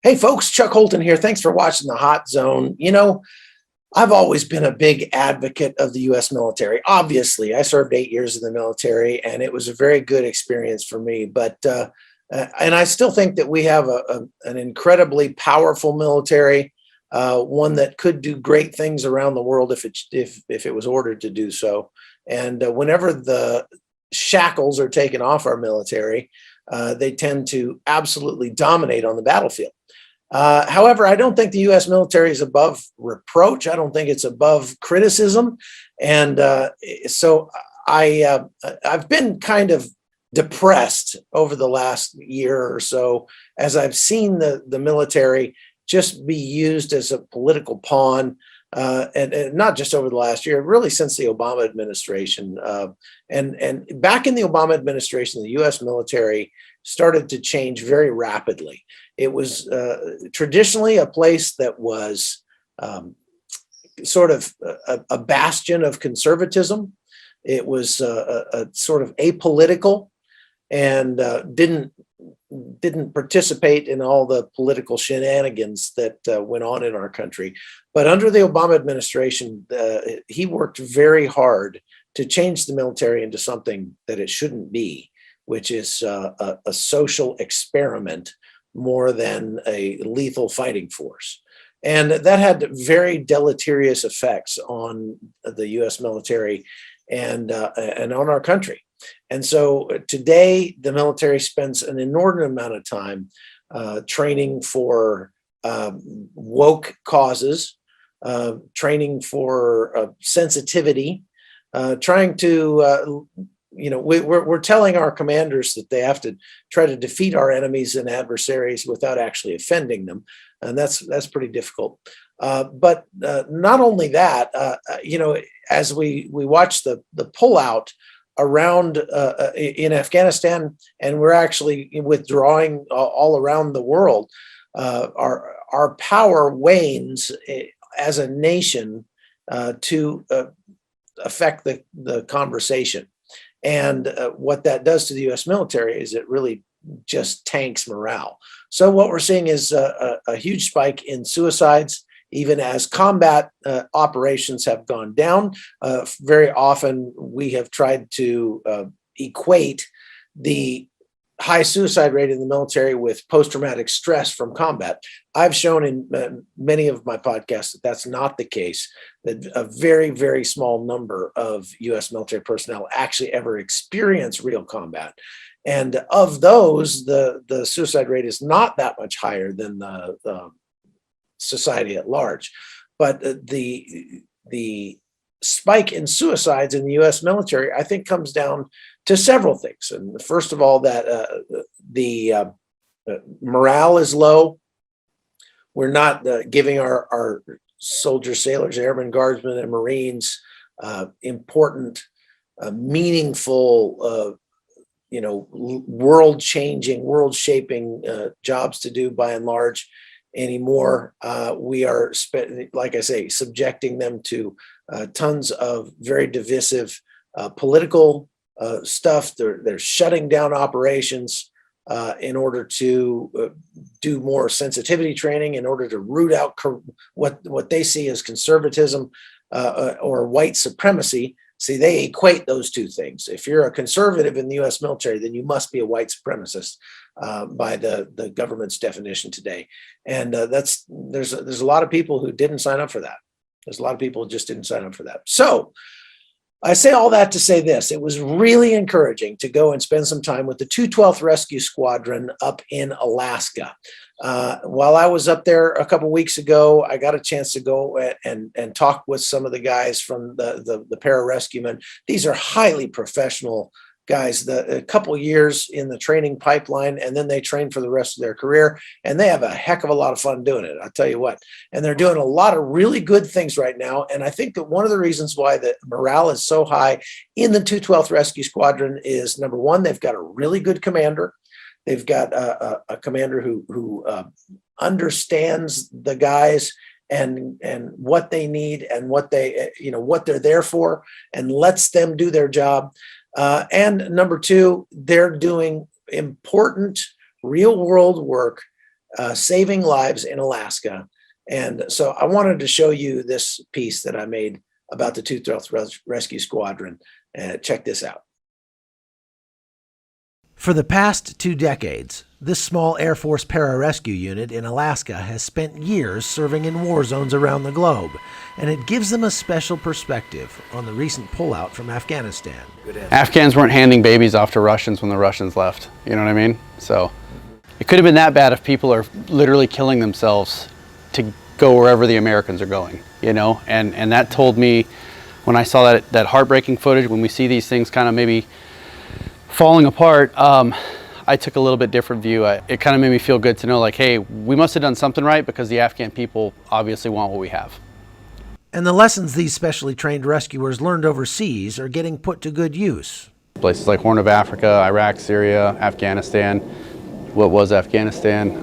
Hey folks, Chuck Holton here. Thanks for watching the Hot Zone. I've always been a big advocate of the US military. Obviously, I served 8 years in the military and it was a very good experience for me. And I still think that we have an incredibly powerful military, one that could do great things around the world if it was ordered to do so. And whenever the shackles are taken off our military, they tend to absolutely dominate on the battlefield. However, I don't think the U.S. military is above reproach. I don't think it's above criticism. And I've been kind of depressed over the last year or so as I've seen the military just be used as a political pawn, and not just over the last year, really since the Obama administration. And back in the Obama administration, the U.S. military started to change very rapidly. It was traditionally a place that was sort of a bastion of conservatism. It was a sort of apolitical and didn't participate in all the political shenanigans that went on in our country. But under the Obama administration, he worked very hard to change the military into something that it shouldn't be, which is a social experiment more than a lethal fighting force. And that had very deleterious effects on the US military and on our country. And so today, the military spends an inordinate amount of time training for woke causes, training for sensitivity, trying to we're telling our commanders that they have to try to defeat our enemies and adversaries without actually offending them, and that's pretty difficult. But not only that, as we watch the pullout around in Afghanistan, and we're actually withdrawing all around the world, our power wanes as a nation to affect the conversation. And what that does to the U.S. military is it really just tanks morale. So what we're seeing is a huge spike in suicides, even as combat operations have gone down. Very often we have tried to equate the high suicide rate in the military with post-traumatic stress from combat. I've shown in many of my podcasts that that's not the case, that a very, very small number of US military personnel actually ever experience real combat. And of those, the suicide rate is not that much higher than the society at large. But the spike in suicides in the US military, I think, comes down to several things. And first of all, that the morale is low. We're not giving our soldiers, sailors, airmen, guardsmen, and Marines important, meaningful, world-changing, world-shaping jobs to do by and large anymore. We are, like I say, subjecting them to tons of very divisive political stuff. They're shutting down operations in order to do more sensitivity training, in order to root out what they see as conservatism or white supremacy. See, they equate those two things. If you're a conservative in the U.S. military, then you must be a white supremacist by the government's definition today. And there's a lot of people who didn't sign up for that. There's a lot of people who just didn't sign up for that. So I say all that to say this: it was really encouraging to go and spend some time with the 212th Rescue Squadron up in Alaska. While I was up there a couple weeks ago, I got a chance to go and talk with some of the guys from the Pararescuemen. These are highly professional guys, a couple years in the training pipeline, and then they train for the rest of their career, and they have a heck of a lot of fun doing it, I'll tell you what. And they're doing a lot of really good things right now. And I think that one of the reasons why the morale is so high in the 212th Rescue Squadron is, number one, they've got a really good commander. They've got a commander who understands the guys and what they need and what they're there for, and lets them do their job. And number two, they're doing important real world work saving lives in Alaska. And so I wanted to show you this piece that I made about the 212th Rescue Squadron. Check this out. For the past 2 decades, this small Air Force pararescue unit in Alaska has spent years serving in war zones around the globe, and it gives them a special perspective on the recent pullout from Afghanistan. Afghans weren't handing babies off to Russians when the Russians left, you know what I mean? So it could have been that bad if people are literally killing themselves to go wherever the Americans are going, you know? And that told me, when I saw that heartbreaking footage, when we see these things kind of maybe falling apart, I took a little bit different view. It kind of made me feel good to know, like, hey, we must have done something right, because the Afghan people obviously want what we have. And the lessons these specially trained rescuers learned overseas are getting put to good use. Places like Horn of Africa, Iraq, Syria, Afghanistan, what was Afghanistan,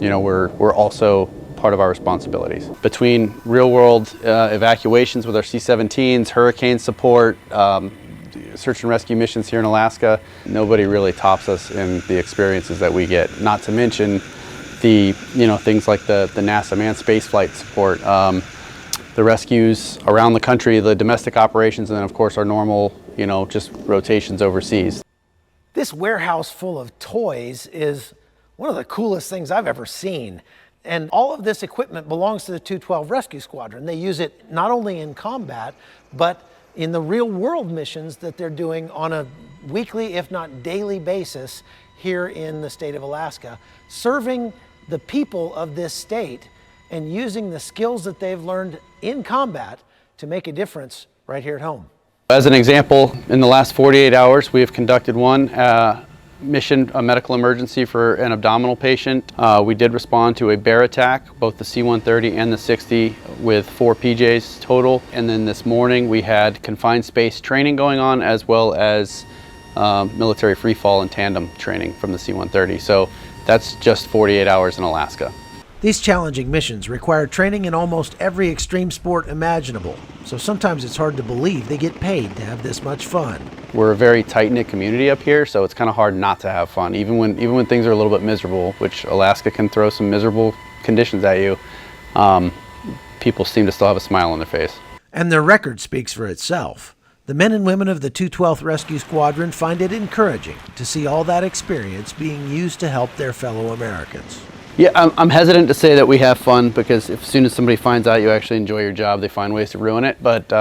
you know, we're also part of our responsibilities. Between real-world evacuations with our C-17s, hurricane support, search and rescue missions here in Alaska, nobody really tops us in the experiences that we get. Not to mention the, you know, things like the NASA manned spaceflight support, the rescues around the country, the domestic operations, and then of course our normal, you know, just rotations overseas. This warehouse full of toys is one of the coolest things I've ever seen. And all of this equipment belongs to the 212 Rescue Squadron. They use it not only in combat, but in the real world missions that they're doing on a weekly, if not daily basis here in the state of Alaska, serving the people of this state and using the skills that they've learned in combat to make a difference right here at home. As an example, in the last 48 hours, we have conducted one mission, a medical emergency for an abdominal patient. We did respond to a bear attack, both the C-130 and the 60, with 4 PJs total. And then this morning we had confined space training going on, as well as military free fall and tandem training from the C-130. So that's just 48 hours in Alaska. These challenging missions require training in almost every extreme sport imaginable, so sometimes it's hard to believe they get paid to have this much fun. We're a very tight-knit community up here, so it's kind of hard not to have fun, even when things are a little bit miserable, which Alaska can throw some miserable conditions at you. People seem to still have a smile on their face. And their record speaks for itself. The men and women of the 212th Rescue Squadron find it encouraging to see all that experience being used to help their fellow Americans. Yeah, I'm hesitant to say that we have fun, because as soon as somebody finds out you actually enjoy your job, they find ways to ruin it. But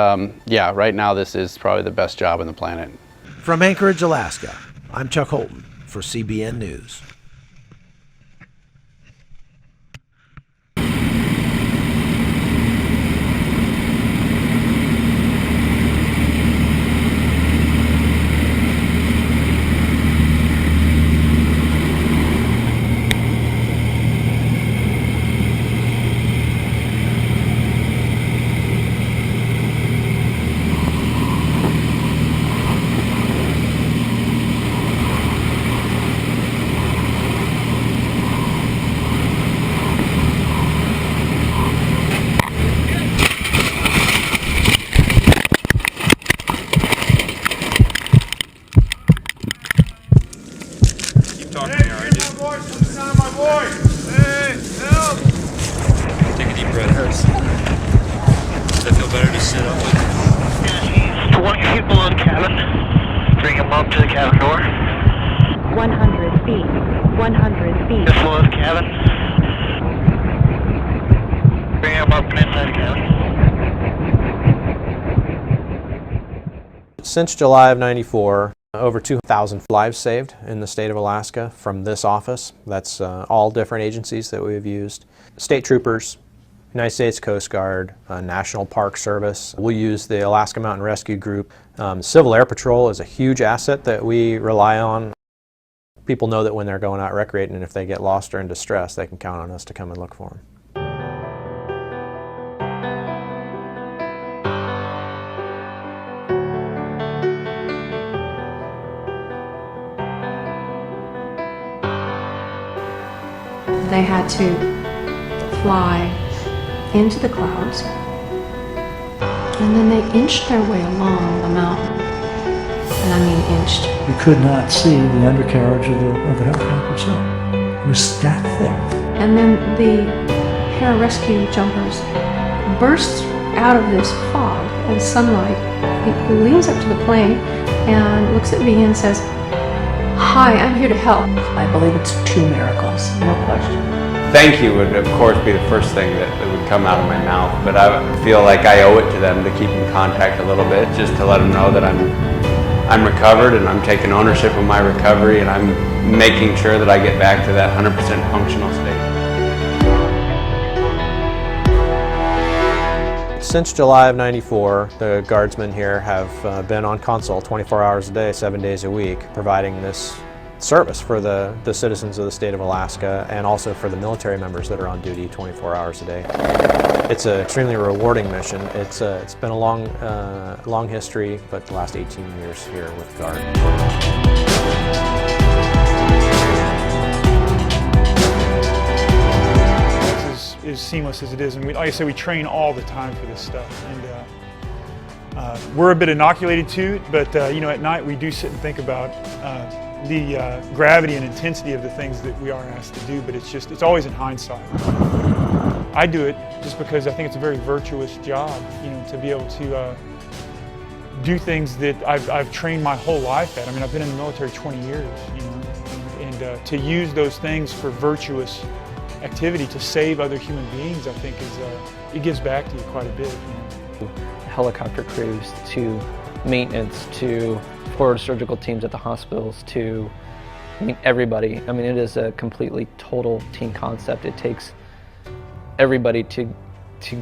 yeah, right now this is probably the best job on the planet. From Anchorage, Alaska, I'm Chuck Holton for CBN News. Take a deep breath. Does that feel better to sit up with? 20 people in the cabin. Bring them up to the cabin door. 100 feet. 100 feet. Just below the cabin. Bring them up and inside the cabin. Since July of '94, over 2,000 lives saved in the state of Alaska from this office. That's all different agencies that we've used. State troopers, United States Coast Guard, National Park Service. We use the Alaska Mountain Rescue Group. Civil Air Patrol is a huge asset that we rely on. People know that when they're going out recreating, and if they get lost or in distress, they can count on us to come and look for them. They had to fly into the clouds, and then they inched their way along the mountain. And I mean inched. You could not see the undercarriage of the helicopter itself. It was that thick. And then the pararescue jumpers burst out of this fog and sunlight. He leans up to the plane and looks at me and says, "Hi, I'm here to help." I believe it's two miracles, no question. Thank you would, of course, be the first thing that would come out of my mouth, but I feel like I owe it to them to keep in contact a little bit, just to let them know that I'm recovered and I'm taking ownership of my recovery, and I'm making sure that I get back to that 100% functional state. Since July of '94, the guardsmen here have been on console 24 hours a day, 7 days a week, providing this service for the citizens of the state of Alaska, and also for the military members that are on duty 24 hours a day. It's an extremely rewarding mission. It's been a long history, but the last 18 years here with Guard. Is seamless as it is, and like I said, we train all the time for this stuff, and we're a bit inoculated to it, but you know, at night we do sit and think about the gravity and intensity of the things that we are asked to do, but it's always in hindsight. I do it just because I think it's a very virtuous job, you know, to be able to do things that I've trained my whole life at. I mean, I've been in the military 20 years, you know, and to use those things for virtuous activity to save other human beings, I think it gives back to you quite a bit. You know. Helicopter crews to maintenance to forward surgical teams at the hospitals to, I mean, everybody. I mean, it is a completely total team concept. It takes everybody to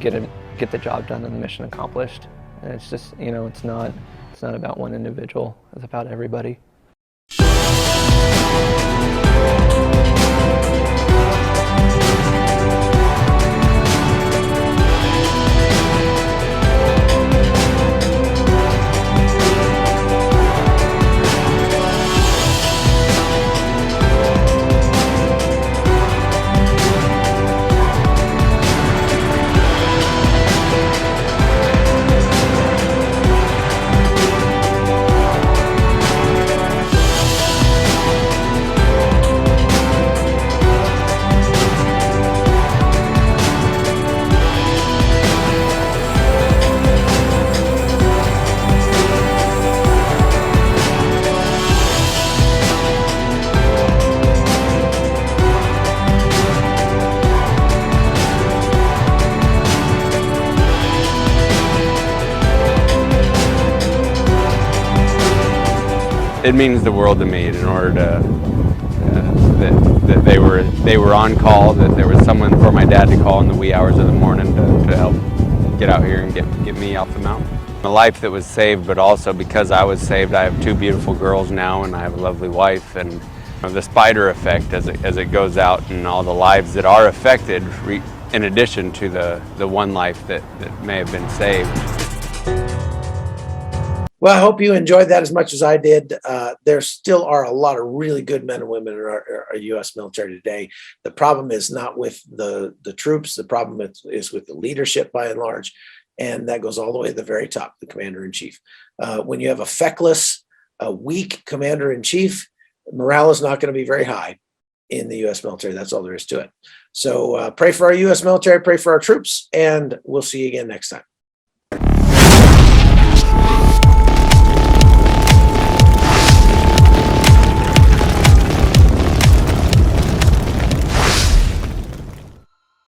get the job done and the mission accomplished. And it's just, you know, it's not about one individual. It's about everybody. It means the world to me in order to that they were on call, that there was someone for my dad to call in the wee hours of the morning to help get out here and get me off the mountain. A life that was saved, but also because I was saved, I have two beautiful girls now, and I have a lovely wife. And the spider effect as it goes out, and all the lives that are affected, in addition to the one life that may have been saved. Well, I hope you enjoyed that as much as I did. There still are a lot of really good men and women in our U.S. military today. The problem is not with the troops. The problem is with the leadership by and large. And that goes all the way to the very top, the commander-in-chief. When you have a feckless, weak commander-in-chief, morale is not going to be very high in the U.S. military. That's all there is to it. So pray for our U.S. military, pray for our troops, and we'll see you again next time.